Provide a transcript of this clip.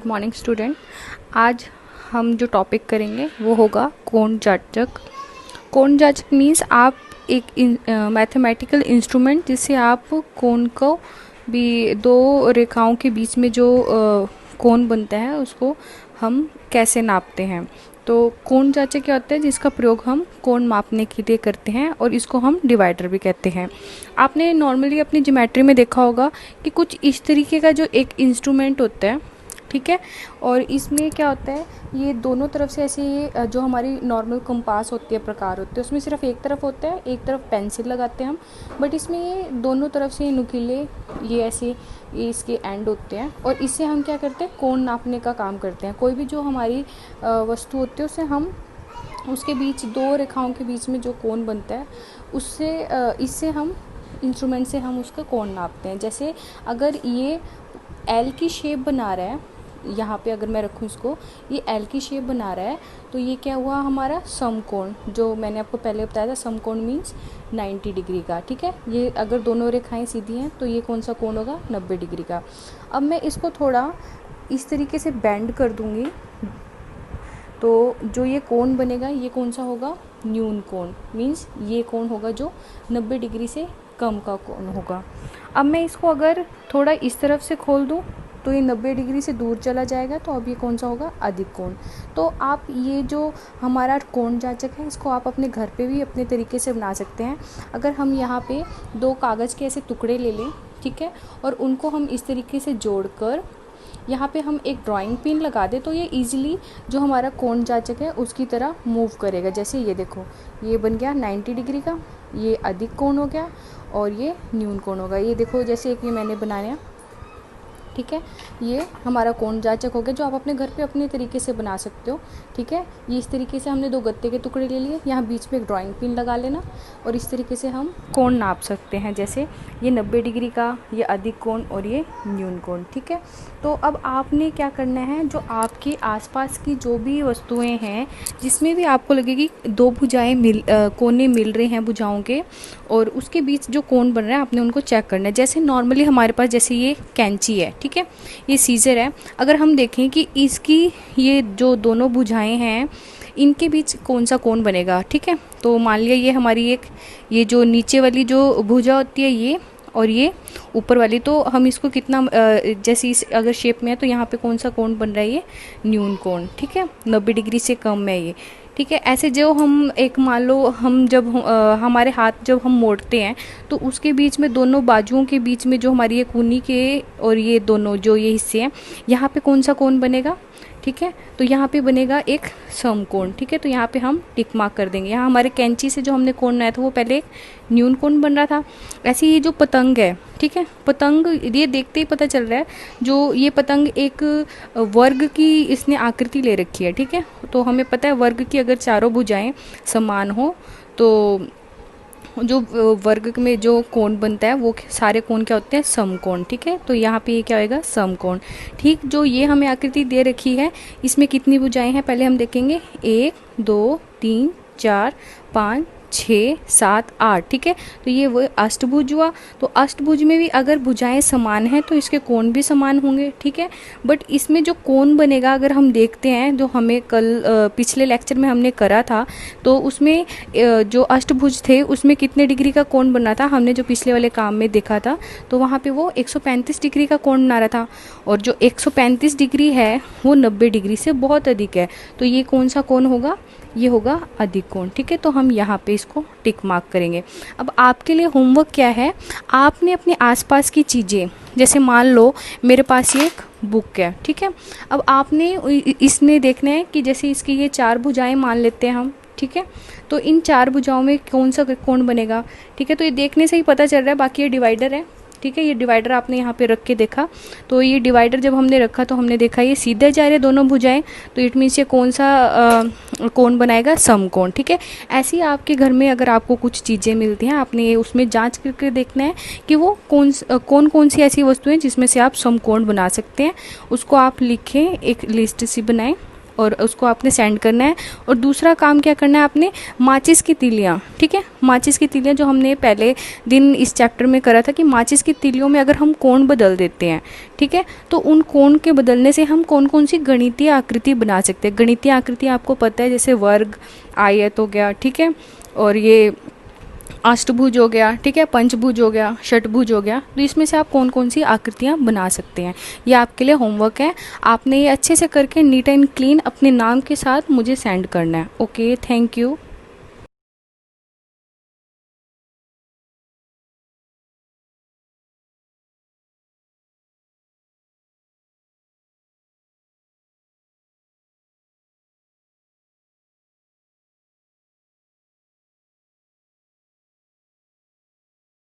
Good morning student. आज हम जो टॉपिक करेंगे वो होगा कोण जाचक। कोण जाचक मीन्स आप एक मैथमेटिकल इंस्ट्रूमेंट जिससे आप कोण को भी दो रेखाओं के बीच में जो कोण बनता है उसको हम कैसे नापते हैं। तो कोण जाचक क्या होता है जिसका प्रयोग हम कोण मापने के लिए करते हैं और इसको हम डिवाइडर भी कहते हैं। आपने नॉर्मली अपनी ज्योमेट्री में देखा होगा कि कुछ इस तरीके का जो एक इंस्ट्रूमेंट होता है, ठीक है, और इसमें क्या होता है ये दोनों तरफ से ऐसे ये जो हमारी नॉर्मल कंपास होती है प्रकार होते हैं उसमें सिर्फ एक तरफ होता है, एक तरफ पेंसिल लगाते हैं हम, बट इसमें ये दोनों तरफ से नुकीले ये ऐसे ये इसके एंड होते हैं और इससे हम क्या करते हैं कोण नापने का काम करते हैं। कोई भी जो हमारी वस्तु होती है उसे हम उसके बीच दो रेखाओं के बीच में जो कोण बनता है उससे इससे हम इंस्ट्रूमेंट से हम उसका कोण नापते हैं। जैसे अगर ये एल की शेप बना रहा है, यहाँ पे अगर मैं रखूँ इसको, ये एल की शेप बना रहा है तो ये क्या हुआ हमारा समकोण, जो मैंने आपको पहले बताया था समकोण मीन्स 90 डिग्री का, ठीक है। ये अगर दोनों रेखाएं सीधी हैं तो ये कौन सा कोण होगा 90 डिग्री का। अब मैं इसको थोड़ा इस तरीके से बेंड कर दूँगी तो जो ये कोण बनेगा ये कौन सा होगा न्यून कोण, मीन्स ये कोण होगा जो 90 डिग्री से कम का कोण होगा। अब मैं इसको अगर थोड़ा इस तरफ से खोल दूँ तो ये 90 डिग्री से दूर चला जाएगा, तो अब ये कौन सा होगा अधिक कोण। तो आप ये जो हमारा कोण जाचक है इसको आप अपने घर पे भी अपने तरीके से बना सकते हैं। अगर हम यहाँ पे दो कागज़ के ऐसे टुकड़े ले लें, ठीक है, और उनको हम इस तरीके से जोड़कर यहाँ पे हम एक ड्राइंग पिन लगा दें तो ये इजीली जो हमारा कोण जाचक है उसकी तरह मूव करेगा। जैसे ये देखो ये बन गया 90 डिग्री का, ये अधिक कोण हो गया और ये न्यून कोण होगा। ये देखो जैसे एक ये मैंने बनाया, ठीक है, ये हमारा कोण जाचक हो गया जो आप अपने घर पे अपने तरीके से बना सकते हो, ठीक है। ये इस तरीके से हमने दो गत्ते के टुकड़े ले लिए, यहाँ बीच में एक ड्राइंग पिन लगा लेना और इस तरीके से हम कोण नाप सकते हैं। जैसे ये 90 डिग्री का, ये अधिक कोण और ये न्यून कोण, ठीक है। तो अब आपने क्या करना है, जो आपके आसपास की जो भी वस्तुएं हैं जिसमें भी आपको लगेगी दो भुजाएं कोने मिल रहे हैं भुजाओं के और उसके बीच जो कोण बन रहा है आपने उनको चेक करना है। जैसे नॉर्मली हमारे पास जैसे ये कैंची है, ठीक है, ये सीजर है, अगर हम देखें कि इसकी ये जो दोनों भुजाएं हैं इनके बीच कौन सा कोण बनेगा, ठीक है। तो मान लिया ये हमारी एक ये जो नीचे वाली जो भुजा होती है ये और ये ऊपर वाली, तो हम इसको कितना जैसे इस अगर शेप में है तो यहाँ पे कौन सा कोण बन रहा है ये न्यून कोण, ठीक है, 90 डिग्री से कम है ये, ठीक है। ऐसे जो हम एक मान लो हम जब हमारे हाथ जब हम मोड़ते हैं तो उसके बीच में दोनों बाजुओं के बीच में जो हमारी ये कूनी के और ये दोनों जो ये हिस्से हैं यहाँ पे कौन सा कोण बनेगा, ठीक है, तो यहाँ पे बनेगा एक समकोण, ठीक है। तो यहाँ पे हम टिक मार्क कर देंगे। यहाँ हमारे कैंची से जो हमने कोण बनाया था वो पहले एक न्यून कोण बन रहा था। ऐसे ये जो पतंग है, ठीक है, पतंग ये देखते ही पता चल रहा है जो ये पतंग एक वर्ग की इसने आकृति ले रखी है, ठीक है। तो हमें पता है वर्ग की अगर चारों भुजाएं समान हो तो जो वर्ग में जो कोण बनता है वो सारे कोण क्या होते हैं समकोण, ठीक है। तो यहाँ पे ये क्या होएगा समकोण, ठीक। जो ये हमें आकृति दे रखी है इसमें कितनी भुजाएं हैं पहले हम देखेंगे, 1 2 3 4 5 6 7 8, ठीक है। तो ये वो अष्टभुज हुआ। तो अष्टभुज में भी अगर भुजाएं समान हैं तो इसके कोण भी समान होंगे, ठीक है। बट इसमें जो कोण बनेगा अगर हम देखते हैं जो हमें कल पिछले लेक्चर में हमने करा था तो उसमें जो अष्टभुज थे उसमें कितने डिग्री का कोण बना था हमने जो पिछले वाले काम में देखा था, तो वहाँ पे वो 135 डिग्री का कोण बना रहा था और जो 135 डिग्री है वो 90 डिग्री से बहुत अधिक है। तो ये कौन सा कोण होगा, ये होगा अधिक कोण, ठीक है। तो हम यहाँ पे इसको टिक मार्क करेंगे। अब आपके लिए होमवर्क क्या है, आपने अपने आसपास की चीज़ें जैसे मान लो मेरे पास ये एक बुक है, ठीक है। अब आपने इसमें देखना है कि जैसे इसकी ये 4 भुजाएं मान लेते हैं हम, ठीक है, तो इन 4 भुजाओं में कौन सा कोण बनेगा, ठीक है। तो ये देखने से ही पता चल रहा है। बाकी ये डिवाइडर है, ठीक है, ये डिवाइडर आपने यहाँ पे रख के देखा तो ये डिवाइडर जब हमने रखा तो हमने देखा ये सीधे जा रहे दोनों भुजाएं, तो इट मीन्स ये कौन सा कोण बनाएगा समकोण, ठीक है। ऐसे ही आपके घर में अगर आपको कुछ चीज़ें मिलती हैं आपने उसमें जांच करके देखना है कि वो कौन सी ऐसी वस्तुएं जिसमें से आप समकोण बना सकते हैं, उसको आप लिखें, एक लिस्ट सी बनाएं और उसको आपने सेंड करना है। और दूसरा काम क्या करना है आपने, माचिस की तीलियाँ, ठीक है, माचिस की तीलियाँ जो हमने पहले दिन इस चैप्टर में करा था कि माचिस की तीलियों में अगर हम कोण बदल देते हैं, ठीक है, तो उन कोण के बदलने से हम कौन कौन सी गणितीय आकृति बना सकते हैं। गणितीय आकृति आपको पता है, जैसे वर्ग, आयत हो गया, ठीक है, और ये अष्टभुज हो गया, ठीक है, पंचभुज हो गया, षटभुज हो गया। तो इसमें से आप कौन कौन सी आकृतियाँ बना सकते हैं, ये आपके लिए होमवर्क है। आपने ये अच्छे से करके नीट एंड क्लीन अपने नाम के साथ मुझे सेंड करना है। Okay, thank you.